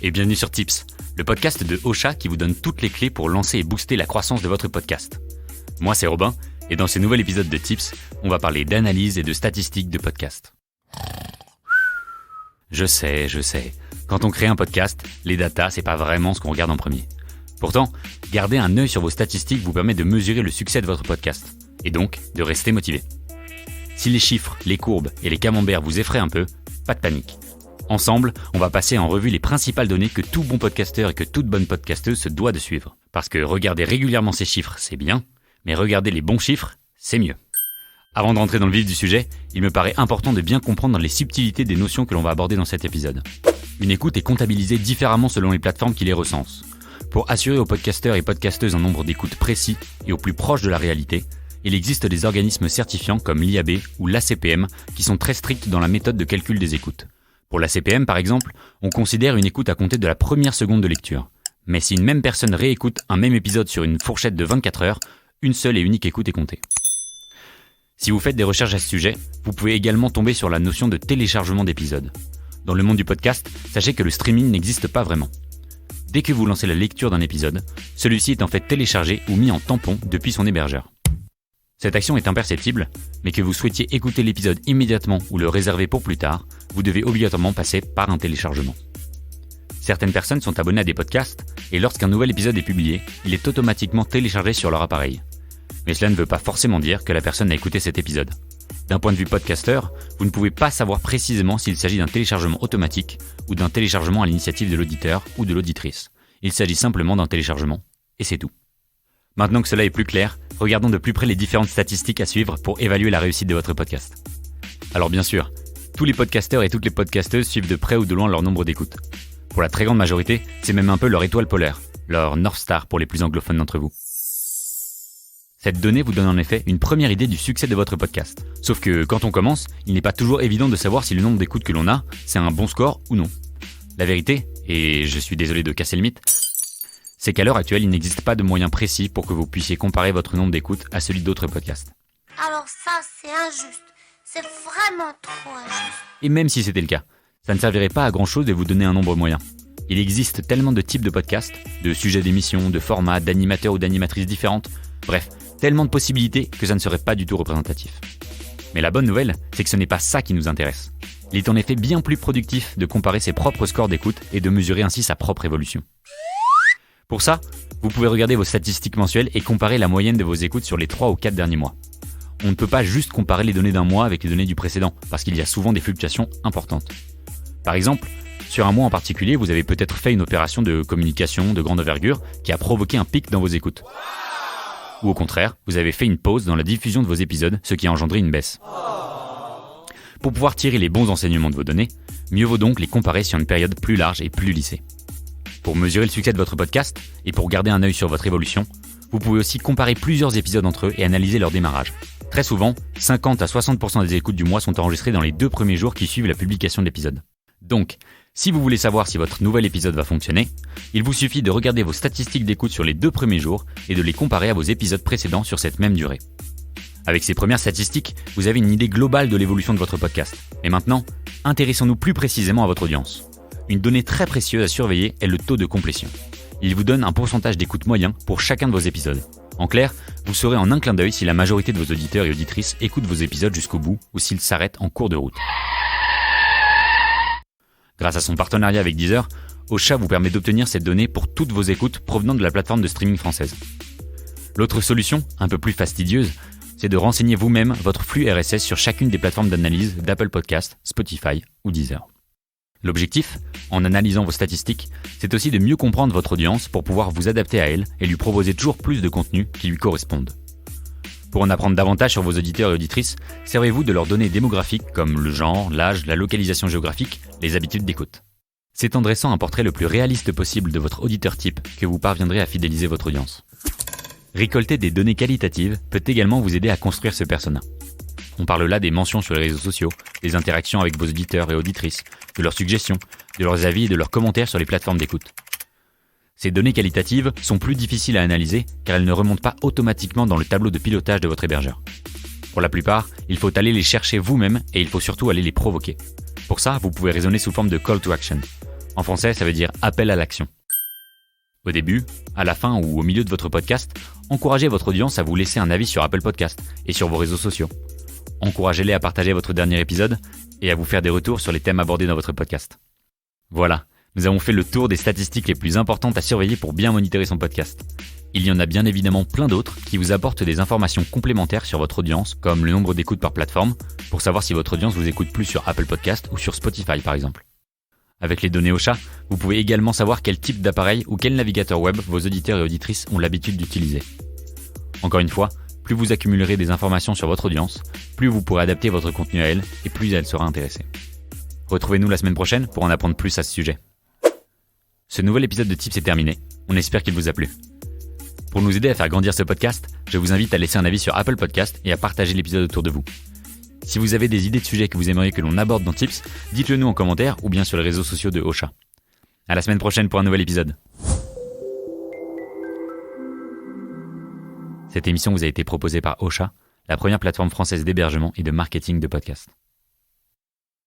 et bienvenue sur Tips, le podcast de Ocha qui vous donne toutes les clés pour lancer et booster la croissance de votre podcast. Moi c'est Robin, et dans ce nouvel épisode de Tips, on va parler d'analyse et de statistiques de podcast. Je sais, quand on crée un podcast, les datas c'est pas vraiment ce qu'on regarde en premier. Pourtant, garder un œil sur vos statistiques vous permet de mesurer le succès de votre podcast, et donc de rester motivé. Si les chiffres, les courbes et les camemberts vous effraient un peu, pas de panique. Ensemble, on va passer en revue les principales données que tout bon podcasteur et que toute bonne podcasteuse se doit de suivre. Parce que regarder régulièrement ces chiffres, c'est bien, mais regarder les bons chiffres, c'est mieux. Avant de rentrer dans le vif du sujet, il me paraît important de bien comprendre les subtilités des notions que l'on va aborder dans cet épisode. Une écoute est comptabilisée différemment selon les plateformes qui les recensent. Pour assurer aux podcasteurs et podcasteuses un nombre d'écoutes précis et au plus proche de la réalité, il existe des organismes certifiants comme l'IAB ou l'ACPM qui sont très stricts dans la méthode de calcul des écoutes. Pour l'ACPM par exemple, on considère une écoute à compter de la première seconde de lecture. Mais si une même personne réécoute un même épisode sur une fourchette de 24 heures, une seule et unique écoute est comptée. Si vous faites des recherches à ce sujet, vous pouvez également tomber sur la notion de téléchargement d'épisodes. Dans le monde du podcast, sachez que le streaming n'existe pas vraiment. Dès que vous lancez la lecture d'un épisode, celui-ci est en fait téléchargé ou mis en tampon depuis son hébergeur. Cette action est imperceptible, mais que vous souhaitiez écouter l'épisode immédiatement ou le réserver pour plus tard, vous devez obligatoirement passer par un téléchargement. Certaines personnes sont abonnées à des podcasts, et lorsqu'un nouvel épisode est publié, il est automatiquement téléchargé sur leur appareil. Mais cela ne veut pas forcément dire que la personne a écouté cet épisode. D'un point de vue podcasteur, vous ne pouvez pas savoir précisément s'il s'agit d'un téléchargement automatique ou d'un téléchargement à l'initiative de l'auditeur ou de l'auditrice. Il s'agit simplement d'un téléchargement, et c'est tout. Maintenant que cela est plus clair, regardons de plus près les différentes statistiques à suivre pour évaluer la réussite de votre podcast. Alors bien sûr, tous les podcasteurs et toutes les podcasteuses suivent de près ou de loin leur nombre d'écoutes. Pour la très grande majorité, c'est même un peu leur étoile polaire, leur North Star pour les plus anglophones d'entre vous. Cette donnée vous donne en effet une première idée du succès de votre podcast. Sauf que quand on commence, il n'est pas toujours évident de savoir si le nombre d'écoutes que l'on a, c'est un bon score ou non. La vérité, et je suis désolé de casser le mythe, c'est qu'à l'heure actuelle, il n'existe pas de moyen précis pour que vous puissiez comparer votre nombre d'écoutes à celui d'autres podcasts. Alors ça, c'est injuste. C'est vraiment trop injuste. Et même si c'était le cas, ça ne servirait pas à grand chose de vous donner un nombre moyen. Il existe tellement de types de podcasts, de sujets d'émissions, de formats, d'animateurs ou d'animatrices différentes, bref, tellement de possibilités que ça ne serait pas du tout représentatif. Mais la bonne nouvelle, c'est que ce n'est pas ça qui nous intéresse. Il est en effet bien plus productif de comparer ses propres scores d'écoute et de mesurer ainsi sa propre évolution. Pour ça, vous pouvez regarder vos statistiques mensuelles et comparer la moyenne de vos écoutes sur les 3 ou 4 derniers mois. On ne peut pas juste comparer les données d'un mois avec les données du précédent, parce qu'il y a souvent des fluctuations importantes. Par exemple, sur un mois en particulier, vous avez peut-être fait une opération de communication de grande envergure qui a provoqué un pic dans vos écoutes. Ou au contraire, vous avez fait une pause dans la diffusion de vos épisodes, ce qui a engendré une baisse. Pour pouvoir tirer les bons enseignements de vos données, mieux vaut donc les comparer sur une période plus large et plus lissée. Pour mesurer le succès de votre podcast et pour garder un œil sur votre évolution, vous pouvez aussi comparer plusieurs épisodes entre eux et analyser leur démarrage. Très souvent, 50 à 60% des écoutes du mois sont enregistrées dans les 2 premiers jours qui suivent la publication de l'épisode. Donc, si vous voulez savoir si votre nouvel épisode va fonctionner, il vous suffit de regarder vos statistiques d'écoute sur les 2 premiers jours et de les comparer à vos épisodes précédents sur cette même durée. Avec ces premières statistiques, vous avez une idée globale de l'évolution de votre podcast. Et maintenant, intéressons-nous plus précisément à votre audience. Une donnée très précieuse à surveiller est le taux de complétion. Il vous donne un pourcentage d'écoute moyen pour chacun de vos épisodes. En clair, vous saurez en un clin d'œil si la majorité de vos auditeurs et auditrices écoutent vos épisodes jusqu'au bout ou s'ils s'arrêtent en cours de route. Grâce à son partenariat avec Deezer, Ocha vous permet d'obtenir cette donnée pour toutes vos écoutes provenant de la plateforme de streaming française. L'autre solution, un peu plus fastidieuse, c'est de renseigner vous-même votre flux RSS sur chacune des plateformes d'analyse d'Apple Podcasts, Spotify ou Deezer. L'objectif, en analysant vos statistiques, c'est aussi de mieux comprendre votre audience pour pouvoir vous adapter à elle et lui proposer toujours plus de contenus qui lui correspondent. Pour en apprendre davantage sur vos auditeurs et auditrices, servez-vous de leurs données démographiques comme le genre, l'âge, la localisation géographique, les habitudes d'écoute. C'est en dressant un portrait le plus réaliste possible de votre auditeur type que vous parviendrez à fidéliser votre audience. Récolter des données qualitatives peut également vous aider à construire ce persona. On parle là des mentions sur les réseaux sociaux, des interactions avec vos auditeurs et auditrices, de leurs suggestions, de leurs avis et de leurs commentaires sur les plateformes d'écoute. Ces données qualitatives sont plus difficiles à analyser car elles ne remontent pas automatiquement dans le tableau de pilotage de votre hébergeur. Pour la plupart, il faut aller les chercher vous-même et il faut surtout aller les provoquer. Pour ça, vous pouvez raisonner sous forme de call to action. En français, ça veut dire appel à l'action. Au début, à la fin ou au milieu de votre podcast, encouragez votre audience à vous laisser un avis sur Apple Podcast et sur vos réseaux sociaux. Encouragez-les à partager votre dernier épisode et à vous faire des retours sur les thèmes abordés dans votre podcast. Voilà, nous avons fait le tour des statistiques les plus importantes à surveiller pour bien monitorer son podcast. Il y en a bien évidemment plein d'autres qui vous apportent des informations complémentaires sur votre audience, comme le nombre d'écoutes par plateforme, pour savoir si votre audience vous écoute plus sur Apple Podcast ou sur Spotify par exemple. Avec les données Ocha, vous pouvez également savoir quel type d'appareil ou quel navigateur web vos auditeurs et auditrices ont l'habitude d'utiliser. Encore une fois, plus vous accumulerez des informations sur votre audience, plus vous pourrez adapter votre contenu à elle et plus elle sera intéressée. Retrouvez-nous la semaine prochaine pour en apprendre plus à ce sujet. Ce nouvel épisode de Tips est terminé, on espère qu'il vous a plu. Pour nous aider à faire grandir ce podcast, je vous invite à laisser un avis sur Apple Podcast et à partager l'épisode autour de vous. Si vous avez des idées de sujets que vous aimeriez que l'on aborde dans Tips, dites-le nous en commentaire ou bien sur les réseaux sociaux de Ocha. À la semaine prochaine pour un nouvel épisode. Cette émission vous a été proposée par Ocha, la première plateforme française d'hébergement et de marketing de podcasts.